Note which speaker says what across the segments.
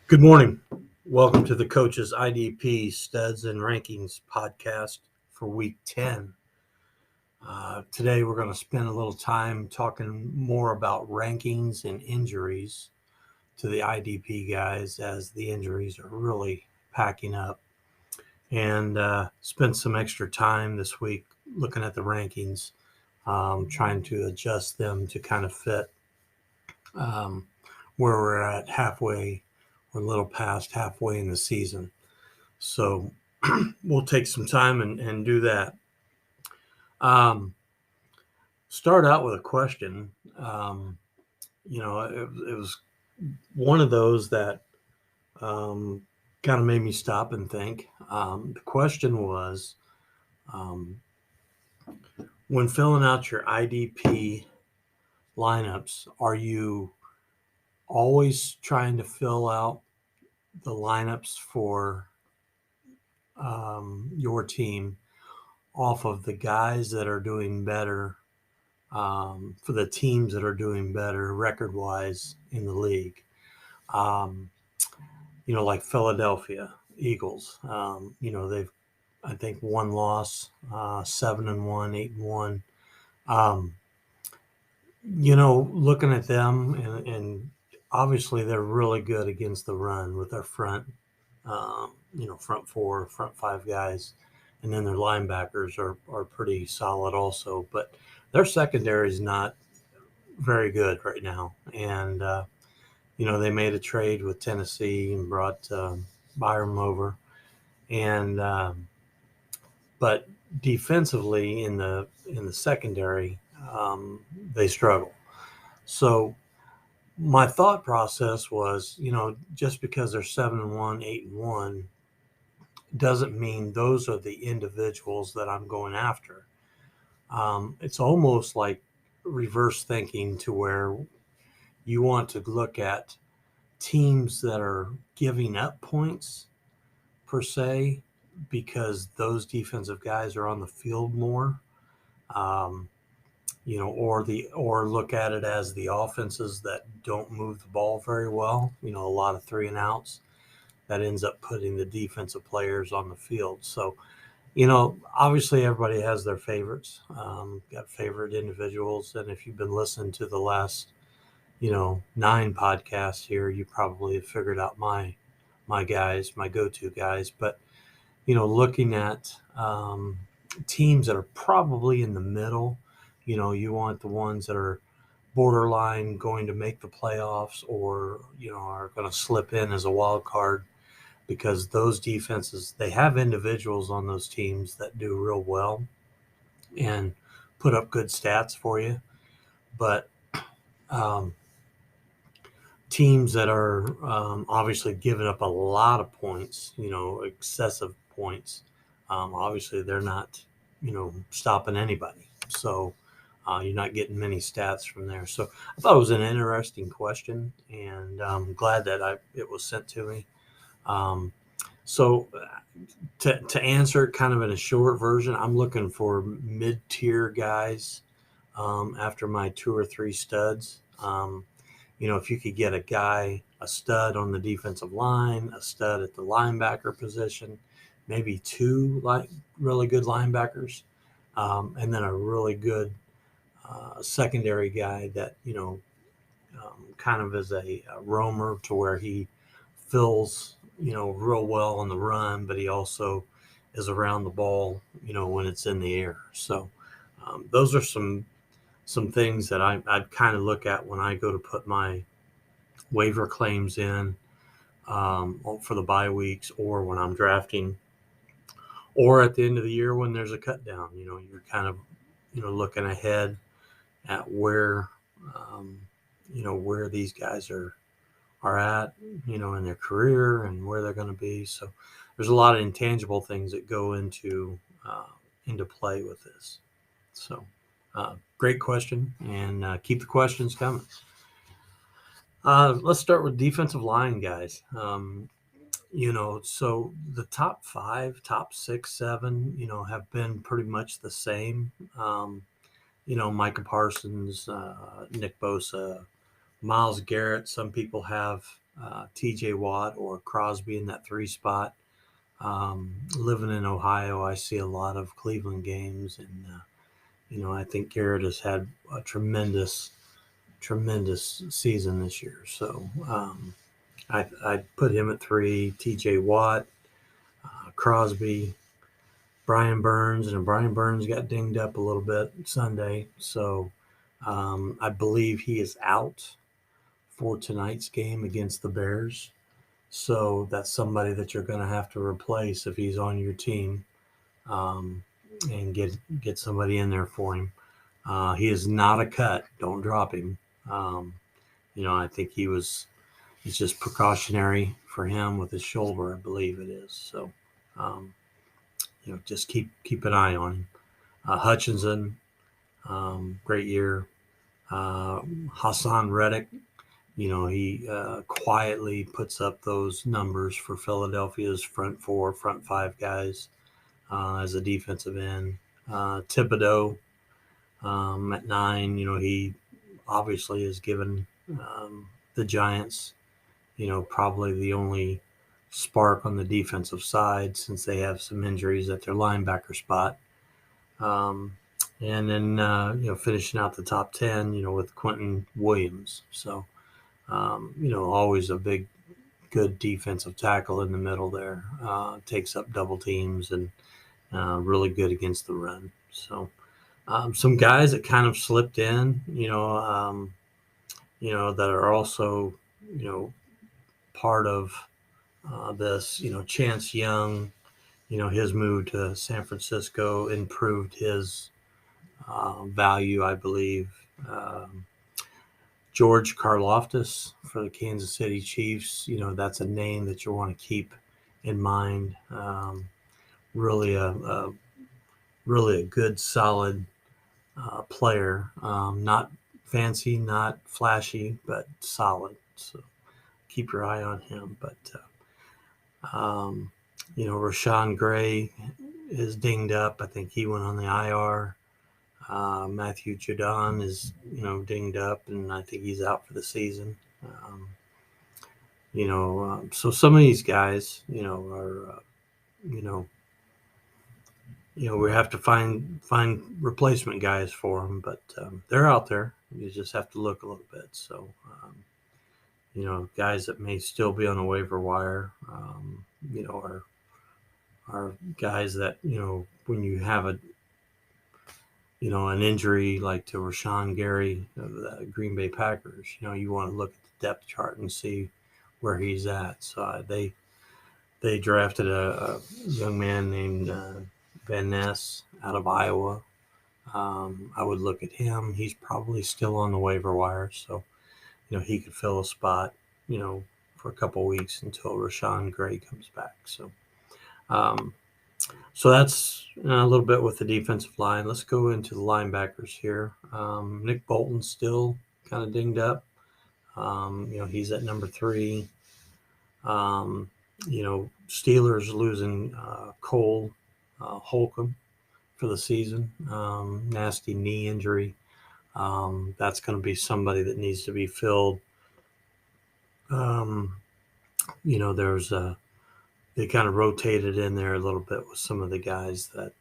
Speaker 1: Good morning. Welcome to the Coach's IDP Studz and Rankings podcast for week 10. Today we're going to spend a little time talking more about rankings and injuries to the IDP guys as the injuries are really packing up, and spend some extra time this week looking at the rankings, trying to adjust them to kind of fit where we're at halfway or a little past halfway in the season. So we'll take some time and do that. Start out with a question. It was one of those that kind of made me stop and think. The question was, when filling out your IDP lineups, are you always trying to fill out the lineups for your team off of the guys that are doing better, for the teams that are doing better record-wise in the league? Like Philadelphia Eagles, they've, I think, one loss, 7-1, 8-1. Looking at them, and obviously they're really good against the run with their front four, front five guys, and then their linebackers are pretty solid also. But their secondary is not very good right now, and they made a trade with Tennessee and brought Byram over, and but defensively in the secondary, they struggle. So my thought process was, just because they're 7-1, 8-1, doesn't mean those are the individuals that I'm going after. It's almost like reverse thinking, to where you want to look at teams that are giving up points per se, because those defensive guys are on the field more, or look at it as the offenses that don't move the ball very well, a lot of 3 and outs that ends up putting the defensive players on the field. So, obviously everybody has their favorites, got favorite individuals. And if you've been listening to the last, 9 podcasts here, you probably have figured out my guys, my go-to guys. But, looking at teams that are probably in the middle, you want the ones that are borderline going to make the playoffs, or, are going to slip in as a wild card, because those defenses, they have individuals on those teams that do real well and put up good stats for you. But teams that are obviously giving up a lot of points, excessive points, obviously they're not, stopping anybody. So you're not getting many stats from there. So I thought it was an interesting question, and I'm glad that it was sent to me. So to answer it kind of in a short version, I'm looking for mid-tier guys after my 2 or 3 studs. If you could get a stud on the defensive line, a stud at the linebacker position, maybe 2 really good linebackers, and then a really good secondary guy that, kind of is a roamer, to where he fills, real well on the run, but he also is around the ball, when it's in the air. So those are some things that I'd kind of look at when I go to put my waiver claims in for the bye weeks, or when I'm drafting, or at the end of the year when there's a cut down. You're kind of, looking ahead at where, where these guys are at, in their career, and where they're going to be. So there's a lot of intangible things that go into play with this. So great question, and keep the questions coming. Let's start with defensive line guys. So the top five, top six, seven, have been pretty much the same. Micah Parsons, Nick Bosa, Miles Garrett. Some people have TJ Watt or Crosby in that three spot. Living in Ohio, I see a lot of Cleveland games, and I think Garrett has had a tremendous, tremendous season this year. So I'd put him at three. TJ Watt, Crosby, Brian Burns, and Brian Burns got dinged up a little bit Sunday, so I believe he is out for tonight's game against the Bears. So that's somebody that you're going to have to replace if he's on your team, and get somebody in there for him. He is not a cut. Don't drop him. I think it's just precautionary for him with his shoulder, I believe it is. So, um, just keep an eye on him. Hutchinson, great year. Hassan Reddick, he quietly puts up those numbers for Philadelphia's front four, front five guys as a defensive end. Thibodeau at 9, he obviously has given the Giants, probably the only spark on the defensive side since they have some injuries at their linebacker spot. And then, finishing out the top 10, with Quentin Williams. So, always a big, good defensive tackle in the middle there. Takes up double teams and really good against the run. So, some guys that kind of slipped in, that are also, part of this, Chance Young, his move to San Francisco improved his value, I believe. George Karlaftis for the Kansas City Chiefs, that's a name that you want to keep in mind. Really really a good, solid player. Not fancy, not flashy, but solid. So keep your eye on him. But Rashawn Gray is dinged up. I think he went on the IR. Matthew Judon is, dinged up, and I think he's out for the season. So some of these guys, are, we have to find replacement guys for them, but they're out there. You just have to look a little bit. So, guys that may still be on the waiver wire, are guys that, when you have an injury like to Rashawn Gary of the Green Bay Packers, you want to look at the depth chart and see where he's at. So they drafted a young man named Van Ness out of Iowa. I would look at him. He's probably still on the waiver wire, so he could fill a spot, for a couple of weeks until Rashawn Gray comes back. So that's a little bit with the defensive line. Let's go into the linebackers here. Nick Bolton's still kind of dinged up. He's at number 3. Steelers losing Cole Holcomb for the season. Nasty knee injury. That's going to be somebody that needs to be filled. There's they kind of rotated in there a little bit with some of the guys that,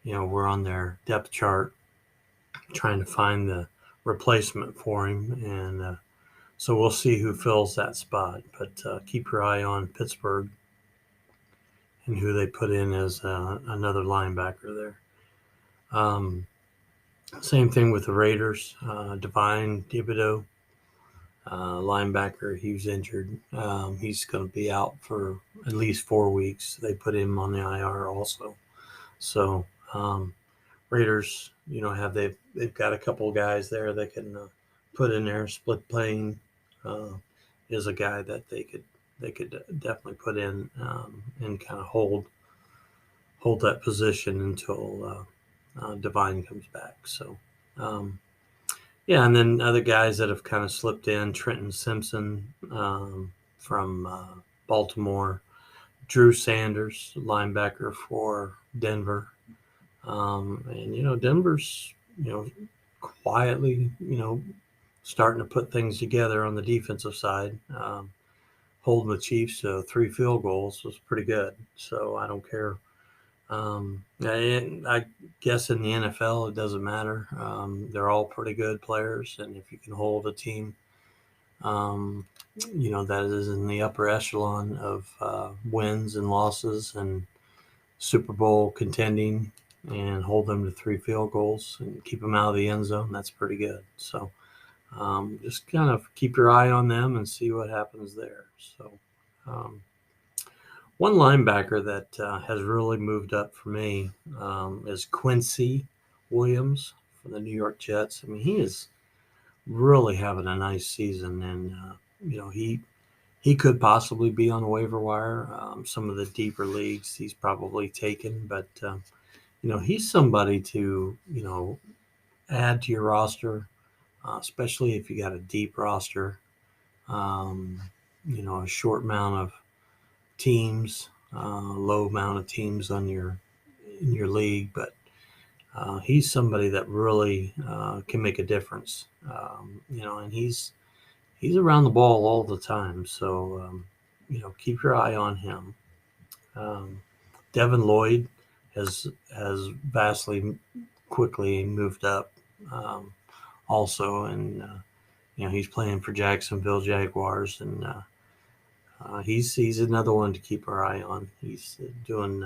Speaker 1: were on their depth chart trying to find the replacement for him. And so we'll see who fills that spot. But keep your eye on Pittsburgh and who they put in as another linebacker there. Same thing with the Raiders. Divine Thibodeau, linebacker, he was injured. He's going to be out for at least 4 weeks. They put him on the IR also. So Raiders, they've got a couple of guys there they can put in there. Split Plane is a guy that they could definitely put in and kind of hold that position until Divine comes back. So. And then other guys that have kind of slipped in, Trenton Simpson from Baltimore. Drew Sanders, linebacker for Denver. And Denver's, quietly, starting to put things together on the defensive side. Holding the Chiefs to 3 field goals was pretty good. So I don't care. I guess in the NFL, it doesn't matter. They're all pretty good players. And if you can hold a team, that is in the upper echelon of wins and losses and Super Bowl contending and hold them to 3 field goals and keep them out of the end zone, that's pretty good. So just kind of keep your eye on them and see what happens there. So one linebacker that has really moved up for me is Quincy Williams for the New York Jets. I mean, he is really having a nice season, and he could possibly be on the waiver wire. Some of the deeper leagues he's probably taken, but he's somebody to add to your roster, especially if you got a deep roster. A short amount of teams, low amount of teams in your league, but he's somebody that really can make a difference. And he's around the ball all the time, so keep your eye on him. Devin Lloyd has vastly quickly moved up, also, and he's playing for Jacksonville Jaguars, and he's another one to keep our eye on. He's doing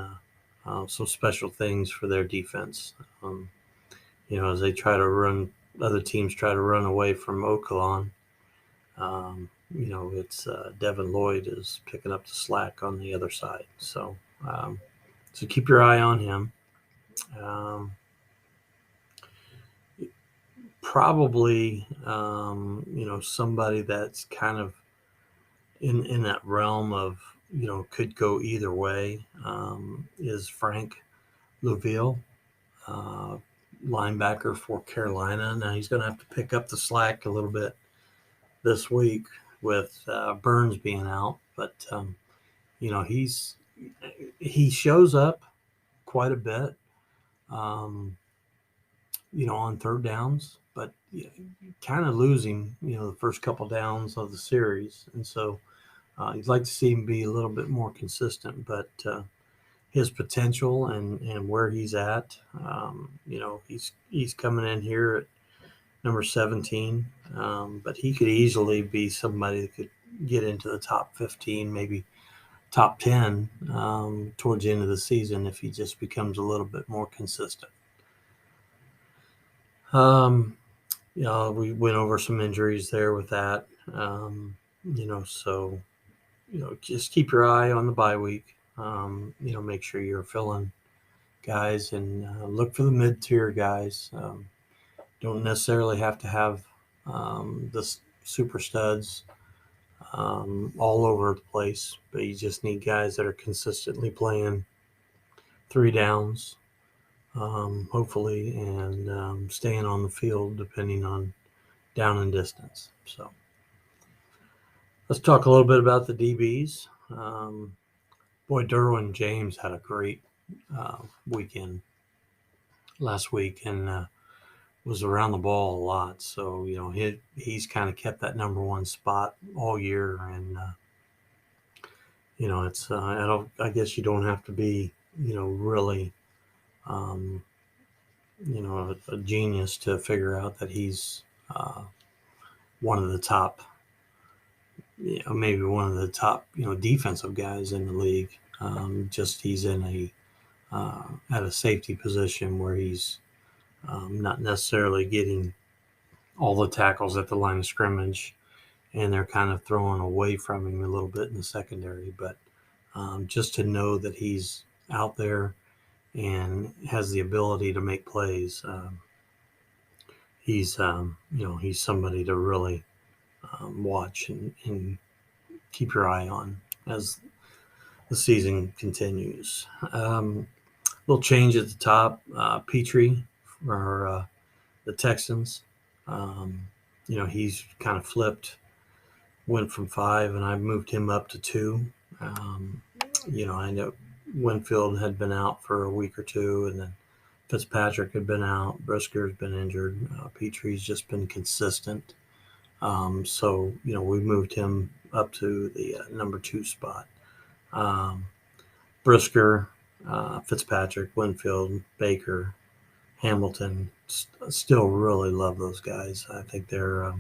Speaker 1: some special things for their defense. As they try to run, other teams try to run away from Oakland. It's Devin Lloyd is picking up the slack on the other side. So keep your eye on him. Probably, somebody that's kind of in that realm of, could go either way, is Frank Louisville, linebacker for Carolina. Now he's going to have to pick up the slack a little bit this week with Burns being out, but he shows up quite a bit, on third downs, but kind of losing, the first couple downs of the series, and so you'd like to see him be a little bit more consistent, but his potential and where he's at, he's coming in here at number 17, but he could easily be somebody that could get into the top 15, maybe top 10 towards the end of the season if he just becomes a little bit more consistent. We went over some injuries there with that, so just keep your eye on the bye week. Make sure you're filling guys and look for the mid-tier guys. Don't necessarily have to have the super studs all over the place, but you just need guys that are consistently playing 3 downs, hopefully, and staying on the field depending on down and distance. So let's talk a little bit about the DBs. Derwin James had a great weekend last week and was around the ball a lot. So, he's kind of kept that number 1 spot all year. And, it's, I guess you don't have to be, really, a genius to figure out that he's one of the top, maybe one of the top, defensive guys in the league. Just he's in at a safety position where he's not necessarily getting all the tackles at the line of scrimmage, and they're kind of throwing away from him a little bit in the secondary. But just to know that he's out there and has the ability to make plays, he's somebody to really watch and keep your eye on as the season continues. Little change at the top. Petrie for the Texans. He's kind of flipped, went from 5, and I moved him up to 2. Um, I know Winfield had been out for a week or two, and then Fitzpatrick had been out. Brisker's been injured. Petrie's just been consistent. So we moved him up to the number 2 spot. Um, Brisker, Fitzpatrick, Winfield, Baker, Hamilton. Still really love those guys. I think they're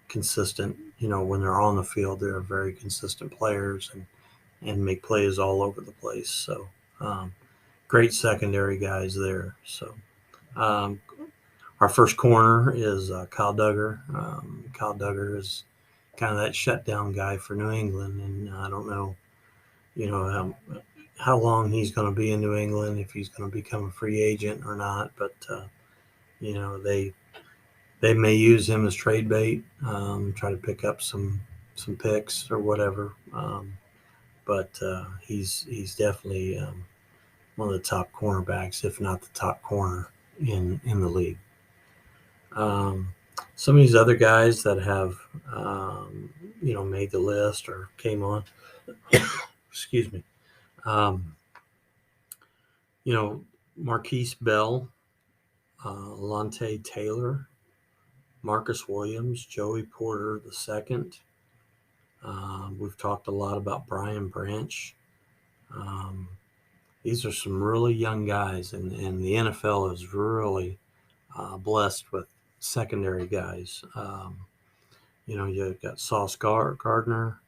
Speaker 1: consistent. When they're on the field, they're very consistent players and make plays all over the place. So great secondary guys there. So um, our first corner is Kyle Duggar. Kyle Duggar is kind of that shutdown guy for New England, and I don't know, how long he's going to be in New England, if he's going to become a free agent or not. But they may use him as trade bait, try to pick up some picks or whatever. But he's definitely one of the top cornerbacks, if not the top corner in the league. Some of these other guys that have made the list or came on, excuse me. Marquise Bell, Lante Taylor, Marcus Williams, Joey Porter II. We've talked a lot about Brian Branch. These are some really young guys, and the NFL is really blessed with secondary guys. You've got Sauce Gardner.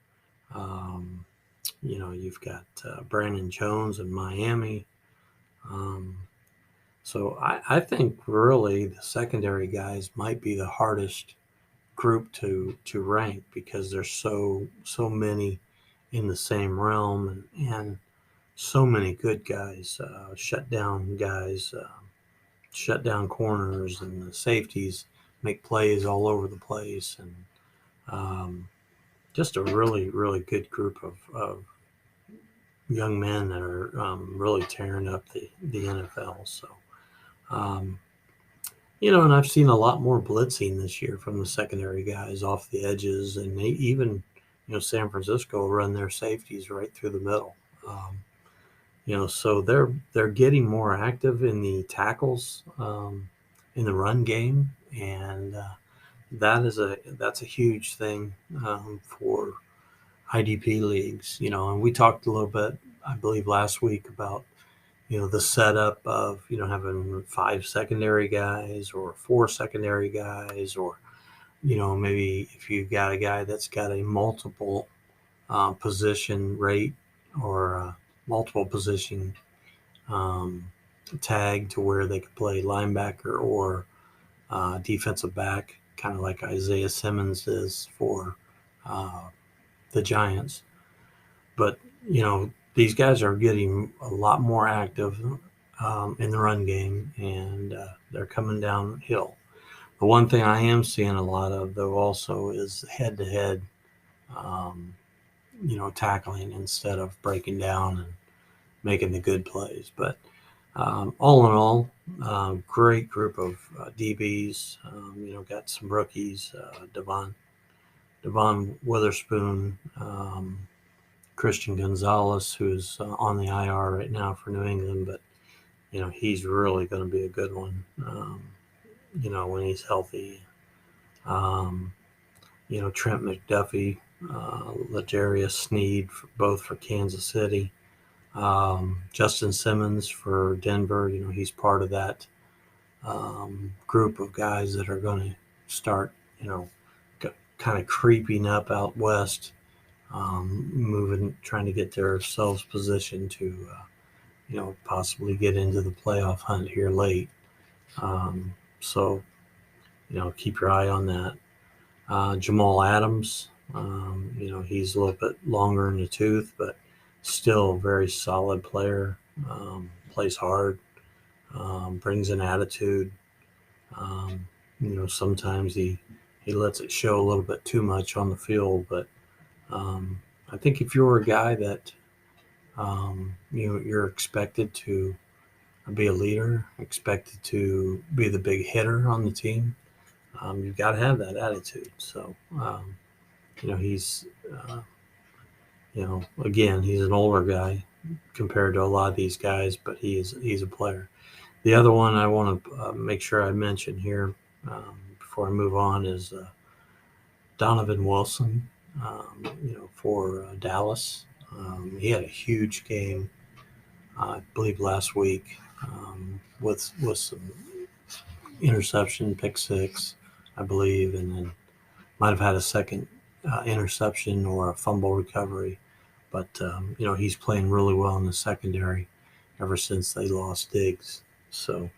Speaker 1: You've got Brandon Jones in Miami. So I think really the secondary guys might be the hardest group to rank, because there's so many in the same realm, and so many good guys, shut down corners, and the safeties make plays all over the place, and just a really, really good group of young men that are really tearing up the NFL. So, and I've seen a lot more blitzing this year from the secondary guys off the edges, and they even, San Francisco run their safeties right through the middle. So they're getting more active in the tackles, in the run game, and that's a huge thing for IDP leagues. And we talked a little bit, I believe, last week about the setup of having 5 secondary guys or 4 secondary guys, or maybe if you've got a guy that's got a multiple position rate, or multiple position tag, to where they could play linebacker or defensive back, kind of like Isaiah Simmons is for the Giants. But these guys are getting a lot more active in the run game, and they're coming downhill. The one thing I am seeing a lot of, though, also is head-to-head tackling, instead of breaking down and making the good plays. But all in all, great group of DBs. Got some rookies, Devon Witherspoon, Christian Gonzalez, who's on the IR right now for New England, but he's really going to be a good one. When he's healthy. Trent McDuffie, L'Jarius Sneed, both for Kansas City. Justin Simmons for Denver. He's part of that group of guys that are going to start, kind of creeping up out west, trying to get themselves positioned to, possibly get into the playoff hunt here late. So, keep your eye on that. Jamal Adams, he's a little bit longer in the tooth, but still a very solid player. Plays hard, brings an attitude. Sometimes he lets it show a little bit too much on the field, but I think if you're a guy that you're expected to be a leader, expected to be the big hitter on the team, you've got to have that attitude. So he's Again, he's an older guy compared to a lot of these guys, but he's a player. The other one I want to make sure I mention here before I move on is Donovan Wilson, for Dallas. He had a huge game, I believe, last week with some interception, pick six, I believe, and then might have had a second interception or a fumble recovery. But, he's playing really well in the secondary ever since they lost Diggs. So,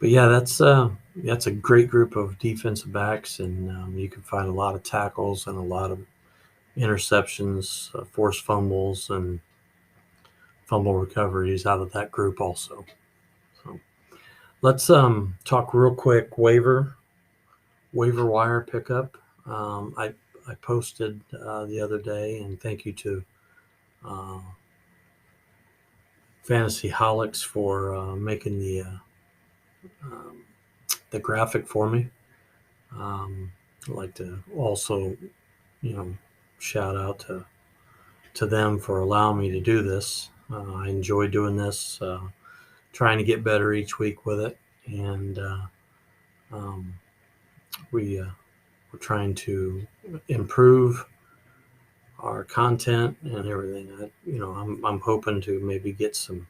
Speaker 1: but yeah, that's a great group of defensive backs, and you can find a lot of tackles and a lot of interceptions, forced fumbles, and fumble recoveries out of that group also. So let's talk real quick waiver wire pickup. I posted the other day, and thank you to Fantasy Holics for making the graphic for me. I'd like to also, shout out to them for allowing me to do this. I enjoy doing this, trying to get better each week with it, and we're trying to improve our content and everything. I'm hoping to maybe get some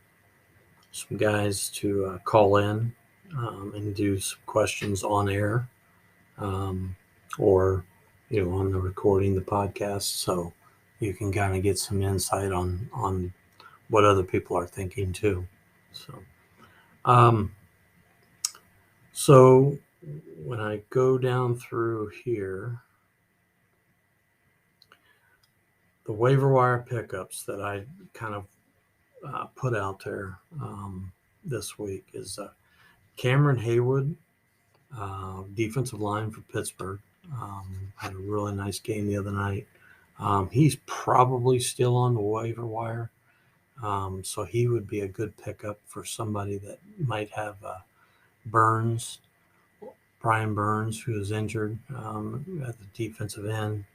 Speaker 1: guys to call in and do some questions on air, or on the recording the podcast, so you can kind of get some insight on what other people are thinking too. So when I go down through here, the waiver wire pickups that I kind of put out there this week is Cameron Haywood, defensive line for Pittsburgh. Had a really nice game the other night. He's probably still on the waiver wire, so he would be a good pickup for somebody that might have Brian Burns, who is injured at the defensive end.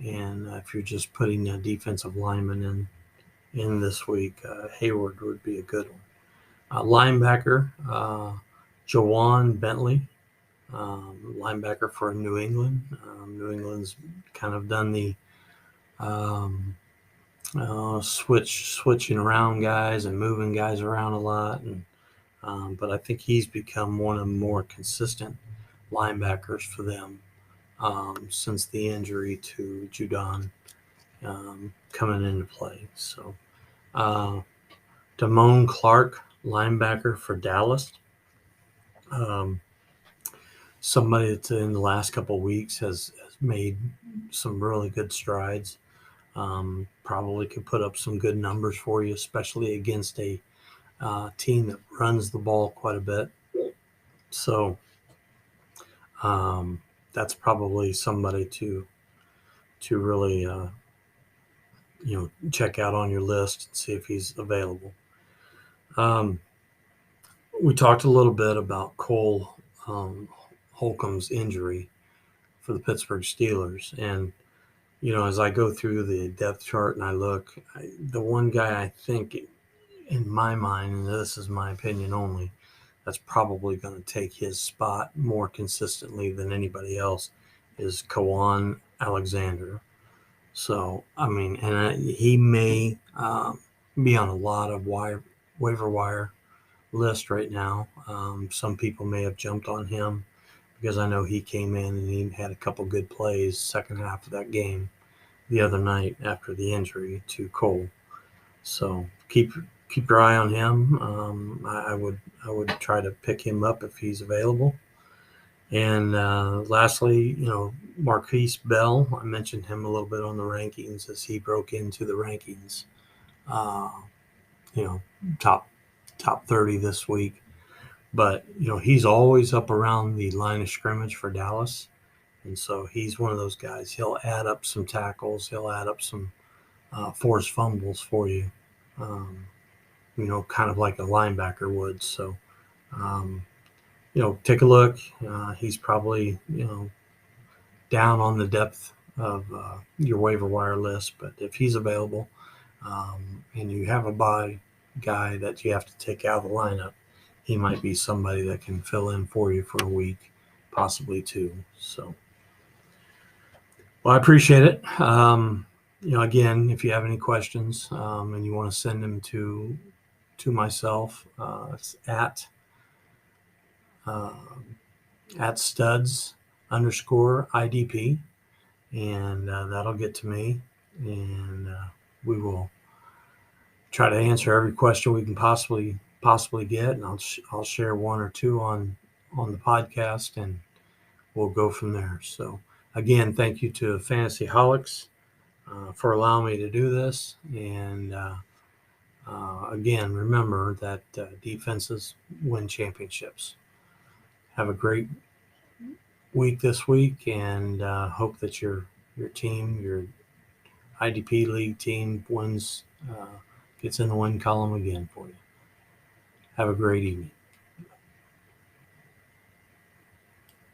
Speaker 1: And if you're just putting a defensive lineman in this week, Hayward would be a good one. Linebacker, Jawan Bentley, linebacker for New England. New England's kind of done the switching around guys and moving guys around a lot, but I think he's become one of the more consistent linebackers for them since the injury to Judon coming into play. So, Damone Clark, linebacker for Dallas. Somebody that's in the last couple of weeks has made some really good strides. Probably could put up some good numbers for you, especially against a team that runs the ball quite a bit. So that's probably somebody to really check out on your list and see if he's available. We talked a little bit about Cole Holcomb's injury for the Pittsburgh Steelers, and as I go through the depth chart and I look, the one guy I think, in my mind, and this is my opinion only, that's probably going to take his spot more consistently than anybody else is Kawan Alexander. So, he may be on a lot of waiver wire list right now. Some people may have jumped on him because I know he came in and he had a couple good plays second half of that game the other night after the injury to Cole. So keep your eye on him. I would try to pick him up if he's available. And lastly, Marquise Bell. I mentioned him a little bit on the rankings as he broke into the rankings. Top 30 this week. But he's always up around the line of scrimmage for Dallas, and so he's one of those guys. He'll add up some tackles. He'll add up some forced fumbles for you. Kind of like a linebacker would. So, take a look. He's probably, down on the depth your waiver wire list. But if he's available, and you have a bye guy that you have to take out of the lineup, he might be somebody that can fill in for you for a week, possibly two. So, well, I appreciate it. Again, if you have any questions and you want to send them to myself, it's uh, at Studz _ IDP, and that'll get to me, and we will try to answer every question we can possibly get, and I'll share one or two on the podcast, and we'll go from there. So again, thank you to Fantasy Holics for allowing me to do this, and again, remember that defenses win championships. Have a great week this week, and hope that your team, your IDP league team, wins, gets in the win column again for you. Have a great evening.